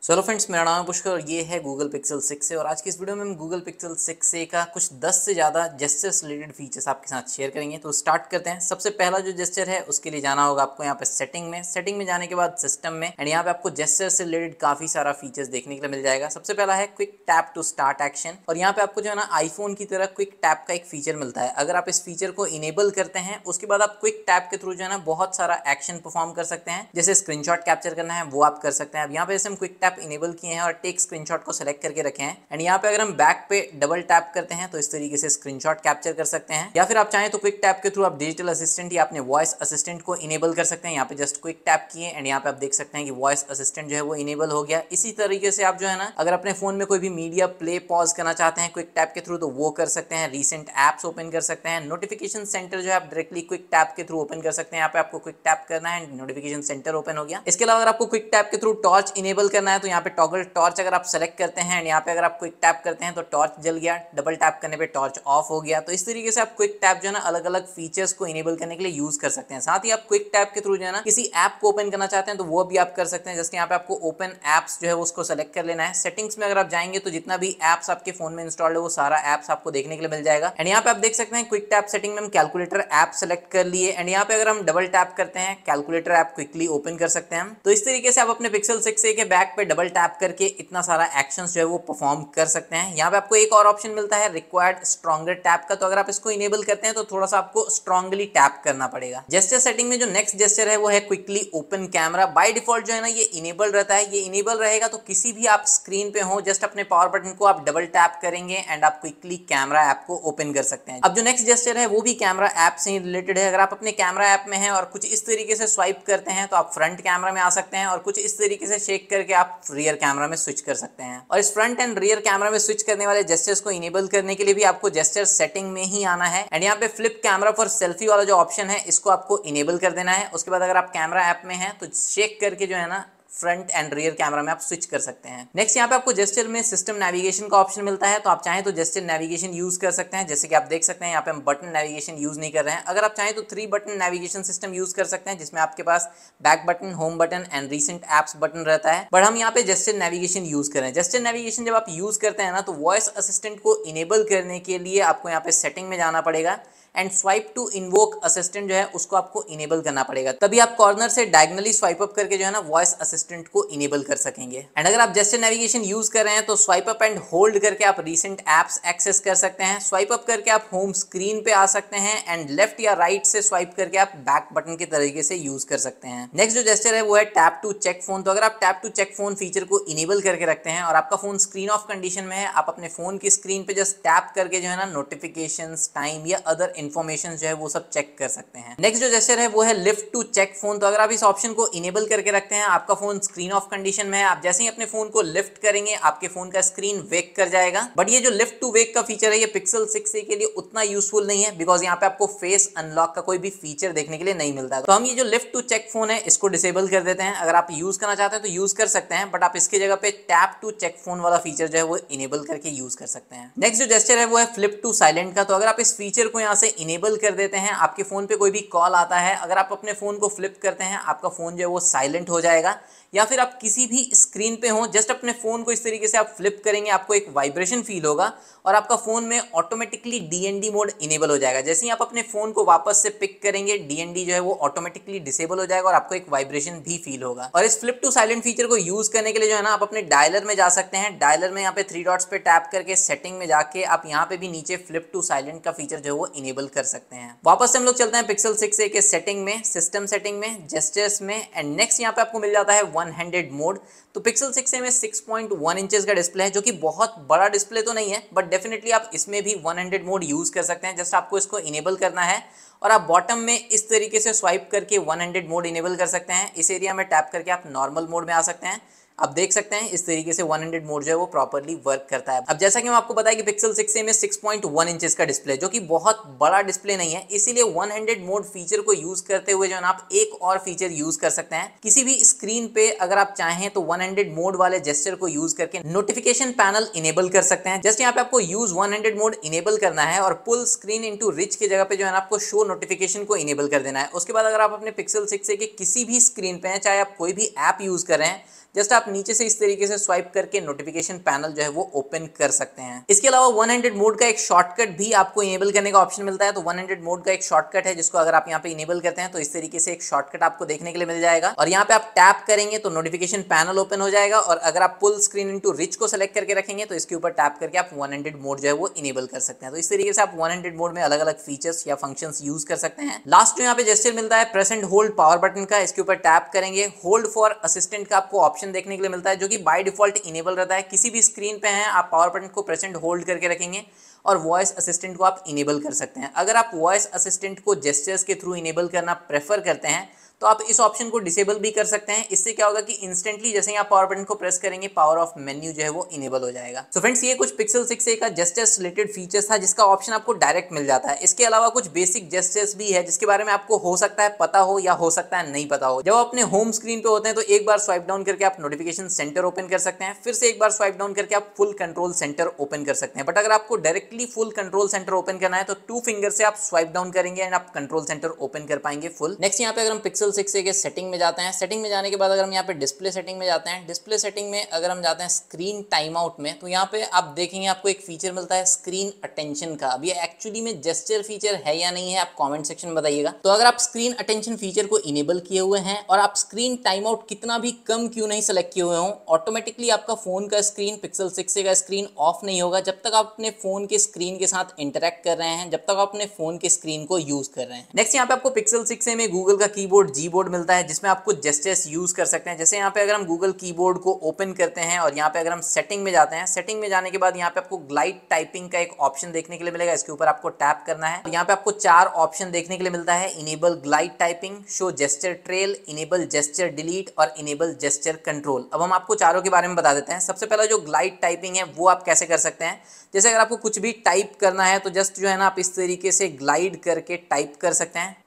Hello friends, मेरा नाम है पुष्कर और ये है गूगल पिक्सल 6 से। और आज की इस वीडियो में हम गूगल पिक्सल 6 से का कुछ 10 से ज़्यादा जेस्चर्स रिलेटेड फीचर्स आपके साथ शेयर करेंगे। तो स्टार्ट करते हैं। सबसे पहला जो जेस्चर है उसके लिए जाना होगा आपको यहाँ पे सेटिंग में जाने के बाद सिस्टम में, एंड यहाँ पे आपको जेस्चर से रिलेटेड काफ़ी सारा फीचर्स देखने के लिए मिल जाएगा। सबसे पहला है quick tap to start action, और यहाँ पे आपको जो है ना आईफोन की तरह क्विक टैप का एक फीचर मिलता है। अगर आप इस फीचर को इनेबल करते हैं उसके बाद आप क्विक टैप के थ्रू जो है ना बहुत सारा एक्शन परफॉर्म कर सकते हैं। जैसे स्क्रीनशॉट कैप्चर करना है वो आप कर सकते हैं। अब यहाँ पे जैसे हम क्विक टैप इनेबल किए हैं और टेक स्क्रीनशॉट को सिलेक्ट करके रखे हैं, एंड यहाँ पे अगर हम बैक पे डबल टैप करते हैं तो इस तरीके से स्क्रीनशॉट कैप्चर कर सकते हैं। या फिर आप चाहें तो क्विक टैप के थ्रू आप डिजिटल असिस्टेंट या अपने वॉइस असिस्टेंट को इनेबल कर सकते हैं। यहाँ पे जस्ट क्विक टैप किए एंड यहाँ पे आप देख सकते हैं कि वॉइस असिस्टेंट जो है वो इनेबल हो गया। इसी तरीके से आप जो है ना अगर अपने फोन में कोई भी मीडिया प्ले पॉज करना चाहते हैं क्विक टैप के थ्रू तो वो कर सकते हैं। रिसेंट एप्स ओपन कर सकते हैं। नोटिफिकेशन सेंटर जो है आप डायरेक्टली क्विक टैप के थ्रू ओपन कर सकते हैं। यहाँ पे आपको क्विक टैप करना है, नोटिफिकेशन सेंटर ओपन हो गया। इसके अलावा अगर आपको क्विक टैप के थ्रू टॉर्च इनेबल करना है तो यहाँ पे टॉगल टॉर्च अगर आप सेलेक्ट करते हैं, यहाँ पे अगर आप क्विक टैप करते हैं तो टॉर्च जल गया, डबल टैप करने पे टॉर्च ऑफ हो गया। तो इस तरीके से आप क्विक टैप जो है ना अलग अलग फीचर्स को इनेबल करने के लिए यूज कर सकते हैं। साथ ही आप क्विक टैप के थ्रू जो है ना किसी ऐप को ओपन करना चाहते हैं तो वो भी आप कर सकते हैं। जैसे यहाँ पे आपको ओपन एप्स जो है उसको सेलेक्ट कर लेना है। सेटिंग्स में अगर आप जाएंगे तो जितना भी एप्स आपके फोन में इंस्टॉल्ड है वो सारा एप्स आपको देखने के लिए मिल जाएगा। एंड यहाँ पे आप देख सकते हैं क्विक टैप सेटिंग में हम कैलकुलेटर ऐप सेलेक्ट कर लिए, एंड यहाँ पे अगर हम डबल टैप करते हैं कैलकुलेटर ऐप क्विकली ओपन कर सकते हैं। तो इस तरीके से आप अपने पिक्सल 6a के बैक पे डबल टैप करके इतना सारा एक्शंस जो है वो परफॉर्म कर सकते हैं। यहाँ पे आपको एक और ऑप्शन मिलता है रिक्वायर्ड स्ट्रॉन्गर टैप का, तो अगर आप इसको इनेबल करते हैं तो थोड़ा सा आपको स्ट्रांगली टैप करना पड़ेगा। जेस्चर सेटिंग में जो नेक्स्ट जेस्चर है वो है quickly open camera. By default जो है ना ये इनेबल रहता है। ये इनेबल रहेगा तो किसी भी आप स्क्रीन पे हो जस्ट अपने पावर बटन को आप डबल टैप करेंगे एंड आप क्विकली कैमरा ऐप को ओपन कर सकते हैं। अब जो नेक्स्ट जेस्चर है वो भी कैमरा ऐप से ही रिलेटेड है। अगर आप अपने कैमरा ऐप में हैं और कुछ इस तरीके से स्वाइप करते हैं तो आप फ्रंट कैमरा में आ सकते हैं, और कुछ इस तरीके से शेक करके आप रियर कैमरा में स्विच कर सकते हैं। और इस फ्रंट एंड रियर कैमरा में स्विच करने वाले जेस्चर्स को इनेबल करने के लिए भी आपको जेस्चर सेटिंग में ही आना है, एंड यहाँ पे फ्लिप कैमरा फॉर सेल्फी वाला जो ऑप्शन है इसको आपको इनेबल कर देना है। उसके बाद अगर आप कैमरा ऐप में हैं तो शेक करके जो है ना फ्रंट एंड रियर कैमरा में आप स्विच कर सकते हैं। नेक्स्ट यहाँ पे आपको जेस्चर में सिस्टम नेविगेशन का ऑप्शन मिलता है, तो आप चाहें तो जेस्चर नेविगेशन यूज कर सकते हैं। जैसे कि आप देख सकते हैं यहाँ पे हम बटन नेविगेशन यूज नहीं कर रहे हैं। अगर आप चाहें तो 3 बटन नेविगेशन सिस्टम यूज कर सकते हैं जिसमें आपके पास back button, home button and recent apps button रहता है। बट हम यहाँ पे जेस्चर नेविगेशन यूज कर रहे हैं। जेस्चर नेविगेशन जब आप यूज करते हैं ना तो वॉइस असिस्टेंट को इनेबल करने के लिए आपको यहाँ पे सेटिंग में जाना पड़ेगा and swipe to invoke assistant जो है उसको आपको इनेबल करना पड़ेगा। तभी आप कॉर्नर से डायगनली स्वाइप अप करके जो है ना वॉइस असिस्टेंट को इनेबल कर सकेंगे। एंड अगर आप जेस्चर नेविगेशन यूज कर रहे हैं तो स्वाइप अप एंड होल्ड करके आप रिसेंट एप्स एक्सेस कर सकते हैं। स्वाइप अप करके आप होम स्क्रीन पे आ सकते हैं, एंड लेफ्ट या राइट से स्वाइप करके आप बैक बटन के तरीके से यूज कर सकते हैं। नेक्स्ट जो जेस्चर है वो है टैप टू चेक फोन। तो अगर आप tap to check phone feature को इनेबल करके रखते हैं और आपका फोन स्क्रीन ऑफ कंडीशन में है, आप अपने फोन की स्क्रीन पे जस्ट टैप करके जो है ना नोटिफिकेशंस, टाइम या अदर इन्फॉर्मेशन जो है वो सब चेक कर सकते हैं। नेक्स्ट जो जेस्चर है वो है लिफ्ट टू चेक फोन। तो अगर आप इस ऑप्शन को इनेबल करके रखते हैं, आपका फोन स्क्रीन ऑफ कंडीशन में है, आप जैसे ही अपने फोन को लिफ्ट करेंगे आपके फोन का स्क्रीन वेक कर जाएगा। बट ये जो लिफ्ट टू वेक का फीचर है ये पिक्सल 6a के लिए उतना यूजफुल नहीं है, बिकॉज यहाँ पे आपको फेस अनलॉक का कोई भी फीचर देखने के लिए नहीं मिलता। तो हम ये जो लिफ्ट टू चेक फोन है इसको डिसेबल कर देते हैं। अगर आप यूज करना चाहते हैं तो यूज कर सकते हैं, बट आप इसके जगह पे टैप टू चेक फोन वाला फीचर जो है वो इनेबल करके यूज कर सकते हैं। नेक्स्ट जो जेस्चर है वो है फ्लिप टू साइलेंट का। तो अगर आप इस फीचर को यहाँ से इनेबल कर देते हैं, आपके फोन पे कोई भी कॉल आता है, अगर आप अपने फोन को फ्लिप करते हैं आपका फोन जो है वो साइलेंट हो जाएगा। या फिर आप किसी भी स्क्रीन पे हो जस्ट अपने फोन को इस तरीके से आप फ्लिप करेंगे, आपको एक वाइब्रेशन फील होगा और आपका फोन में ऑटोमेटिकली डीएनडी मोड इनेबल हो जाएगा। जैसे ही आप अपने फोन को वापस से पिक करेंगे डीएनडी जो है वो ऑटोमेटिकली डिसेबल हो जाएगा और आपको एक वाइब्रेशन भी फील होगा। और इस फ्लिप टू साइलेंट फीचर को यूज करने के लिए जो है ना आप अपने डायलर में जा सकते हैं। डायलर में यहाँ पे 3 डॉट्स पे टैप करके सेटिंग में जाके आप यहाँ पे भी नीचे फ्लिप टू साइलेंट का फीचर जो है वो इनेबल कर सकते हैं। वापस से हम लोग चलते हैं पिक्सल 6a के सेटिंग में, सिस्टम सेटिंग में, जेस्चर्स में, एंड नेक्स्ट यहाँ पे आपको मिल जाता है वन हैंडेड मोड। तो पिक्सल 6a में 6.1 इंचेस का डिस्प्ले है जो कि बहुत बड़ा डिस्प्ले तो नहीं है, बट डेफिनेटली आप इसमें भी वन हैंडेड मोड यूज कर सकते हैं। जस्ट आपको इसको इनेबल करना है और आप बॉटम में इस तरीके से स्वाइप करके वन हैंडेड मोड इनेबल कर सकते हैं। इस एरिया में टैप करके आप नॉर्मल मोड में आ सकते हैं। आप देख सकते हैं इस तरीके से वन हैंडेड मोड जो है वो प्रॉपर्ली वर्क करता है। अब जैसा कि हम आपको बताया कि पिक्सल 6a में 6.1 इंचेस का डिस्प्ले जो कि बहुत बड़ा डिस्प्ले नहीं है, इसीलिए वन हैंडेड मोड फीचर को यूज करते हुए जो है ना आप एक और फीचर यूज कर सकते हैं। किसी भी स्क्रीन पे अगर आप चाहें तो वन हैंडेड मोड वाले जेस्चर को यूज करके नोटिफिकेशन पैनल इनेबल कर सकते हैं। जस्ट यहाँ पे आपको use one handed mode enable करना है और पुल स्क्रीन इनटू रिच की जगह पे जो है ना आपको शो नोटिफिकेशन को इनेबल कर देना है। उसके बाद अगर आप अपने पिक्सल 6a के किसी भी स्क्रीन पे हैं, चाहे आप कोई भी ऐप यूज कर रहे हैं, जस्ट आप नीचे से इस तरीके से स्वाइप करके नोटिफिकेशन पैनल जो है वो ओपन कर सकते हैं। इसके अलावा वन हैंडेड मोड का एक शॉर्टकट भी आपको इनेबल करने का ऑप्शन मिलता है। तो वन हैंडेड मोड का एक शॉर्टकट है जिसको अगर आप यहाँ पे इनेबल करते हैं तो इस तरीके से एक शॉर्टकट आपको देखने के लिए मिल जाएगा और यहाँ पे आप टैप करेंगे तो नोटिफिकेशन पैनल ओपन हो जाएगा और अगर आप फुल स्क्रीन इनटू रिच को सेलेक्ट करके रखेंगे तो इसके ऊपर टैप करके आप वन हैंडेड मोड जो है वो इनेबल कर सकते हैं। तो इस तरीके से आप वन हैंडेड मोड में अलग अलग फीचर्स या फंक्शंस यूज कर सकते हैं। लास्ट जो यहाँ पे जेस्चर मिलता है press and hold power button का, इसके ऊपर टैप करेंगे होल्ड फॉर असिस्टेंट का आपको ऑप्शन देखने के लिए मिलता है जो कि बाय डिफॉल्ट इनेबल रहता है। किसी भी स्क्रीन पे हैं आप पावर बटन को प्रेस एंड होल्ड करके रखेंगे और वॉइस असिस्टेंट को आप इनेबल कर सकते हैं। अगर आप वॉइस असिस्टेंट को जेस्चर्स के थ्रू इनेबल करना प्रेफर करते हैं तो आप इस ऑप्शन को डिसेबल भी कर सकते हैं। इससे क्या होगा कि इंस्टेंटली जैसे ही आप पावर बटन को प्रेस करेंगे पावर ऑफ मेन्यू जो है वो इनेबल हो जाएगा। सो फ्रेंड्स ये कुछ पिक्सल 6a का जेस्चर्स रिलेटेड फीचर्स था जिसका ऑप्शन आपको डायरेक्ट मिल जाता है। इसके अलावा कुछ बेसिक जेस्चर्स भी है जिसके बारे में आपको हो सकता है पता हो या हो सकता है नहीं पता हो। जब आप अपने होम स्क्रीन पे होते हैं तो एक बार स्वाइप डाउन करके आप नोटिफिकेशन सेंटर ओपन कर सकते हैं, फिर से एक बार स्वाइप डाउन करके आप फुल कंट्रोल सेंटर ओपन कर सकते हैं। बट अगर आपको directly full control centre open करना है तो 2 फिंगर से आप स्वाइप डाउन करेंगे एंड आप कंट्रोल सेंटर ओपन कर पाएंगे फुल। नेक्स्ट यहाँ पे अगर हम पिक्सल 6a के सेटिंग में जाते हैं, सेटिंग में जाने के बाद अगर हम यहाँ पे डिस्प्ले सेटिंग में जाते हैं, डिस्प्ले सेटिंग में अगर हम जाते हैं स्क्रीन टाइम आउट में तो यहाँ पे आप देखेंगे आपको एक फीचर मिलता है स्क्रीन अटेंशन का। अब ये एक्चुअली में जेस्चर फीचर है या नहीं है आप कमेंट सेक्शन में बताइएगा। तो अगर आप स्क्रीन अटेंशन फीचर को इनेबल किए हुए हैं और आप स्क्रीन टाइम आउट कितना भी कम क्यों नहीं सेलेक्ट किए हुए हो, ऑटोमेटिकली आपका फोन का स्क्रीन पिक्सल 6a का स्क्रीन ऑफ नहीं होगा जब तक आप अपने फोन के स्क्रीन के साथ इंटरेक्ट कर रहे हैं, जब तक आप अपने फोन के स्क्रीन को यूज कर रहे हैं। नेक्स्ट यहाँ पे आपको पिक्सल 6a में गूगल का कीबोर्ड जी बोर्ड मिलता है जिसमें आपको जेस्चर्स यूज कर सकते हैं। जैसे यहाँ पे अगर हम गूगल कीबोर्ड को ओपन करते हैं और यहाँ पे अगर हम सेटिंग में जाते हैं, सेटिंग में जाने के बाद यहाँ पे आपको ग्लाइड टाइपिंग का एक ऑप्शन देखने के लिए मिलेगा, इसके ऊपर आपको टैप करना है। यहाँ पे आपको 4 ऑप्शन देखने के लिए मिलता है, enable glide typing, show gesture trail, enable gesture delete और इनेबल जेस्चर कंट्रोल। अब हम आपको चारों के बारे में बता देते हैं। सबसे पहला जो ग्लाइड टाइपिंग है वो आप कैसे कर सकते हैं, जैसे अगर आपको कुछ भी टाइप करना है तो जस्ट जो है ना आप इस तरीके से ग्लाइड करके टाइप कर सकते हैं।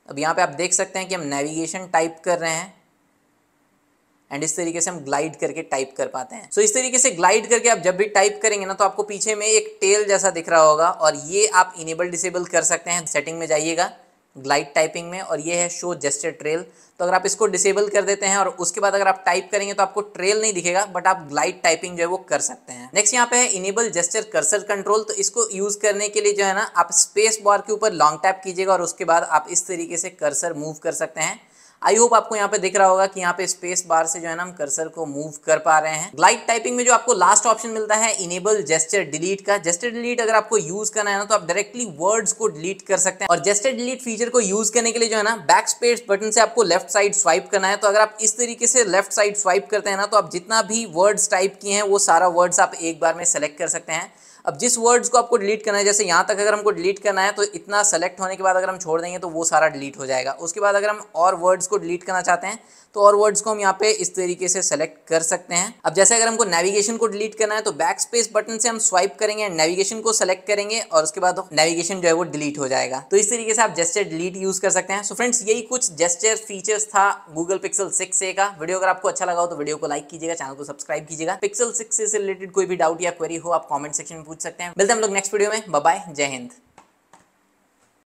अब यहाँ पे आप देख सकते हैं कि हम नेविगेशन टाइप कर रहे हैं एंड इस तरीके से हम ग्लाइड करके टाइप कर पाते हैं। सो इस तरीके से ग्लाइड करके आप जब भी टाइप करेंगे ना तो आपको पीछे में एक टेल जैसा दिख रहा होगा और ये आप इनेबल डिसेबल कर सकते हैं। सेटिंग में जाइएगा ग्लाइड टाइपिंग में और ये है शो जेस्चर ट्रेल। तो अगर आप इसको डिसेबल कर देते हैं और उसके बाद अगर आप टाइप करेंगे तो आपको ट्रेल नहीं दिखेगा बट आप ग्लाइड टाइपिंग जो है वो कर सकते हैं। नेक्स्ट यहाँ पे है इनेबल जेस्चर कर्सर कंट्रोल। तो इसको यूज करने के लिए जो है ना आप स्पेस बार के ऊपर लॉन्ग टैप कीजिएगा और उसके बाद आप इस तरीके से कर्सर मूव कर सकते हैं। आई होप आपको यहाँ पे दिख रहा होगा कि यहाँ पे स्पेस बार से जो है ना हम कर्सर को मूव कर पा रहे हैं। ग्लाइड टाइपिंग में जो आपको लास्ट ऑप्शन मिलता है इनेबल जेस्चर डिलीट का। जेस्चर डिलीट अगर आपको यूज करना है ना तो आप डायरेक्टली वर्ड्स को डिलीट कर सकते हैं और जेस्चर डिलीट फीचर को यूज करने के लिए जो है ना बैक स्पेस बटन से आपको लेफ्ट साइड स्वाइप करना है। तो अगर आप इस तरीके से लेफ्ट साइड स्वाइप करते हैं ना तो आप जितना भी वर्ड्स टाइप किए हैं वो सारा वर्ड्स आप एक बार में सेलेक्ट कर सकते हैं। अब जिस वर्ड्स को आपको डिलीट करना है, जैसे यहाँ तक अगर हमको डिलीट करना है तो इतना सेलेक्ट होने के बाद अगर हम छोड़ देंगे तो वो सारा डिलीट हो जाएगा। उसके बाद अगर हम और वर्ड्स को डिलीट करना चाहते हैं तो और वर्ड्स को हम यहाँ पे इस तरीके से सेलेक्ट कर सकते हैं। अब जैसे अगर हमको नेविगेशन को डिलीट करना है तो बैक स्पेस बटन से हम स्वाइप करेंगे, नेविगेशन को सेलेक्ट करेंगे और उसके बाद नेविगेशन जो है वो डिलीट हो जाएगा। तो इस तरीके से आप जेस्चर डिलीट यूज कर सकते हैं। सो फ्रेंड्स यही कुछ जेस्चर फीचर्स था गूगल पिक्सल 6a का। वीडियो अगर आपको अच्छा लगा हो तो वीडियो को लाइक कीजिएगा, चैनल को सब्सक्राइब कीजिएगा। पिक्सल 6a से रिलेटेड कोई भी डाउट या क्वेरी हो आप कमेंट सेक्शन में पूछ सकते हैं। मिलते हैं हम लोग नेक्स्ट वीडियो में। बाय बाय, जय हिंद।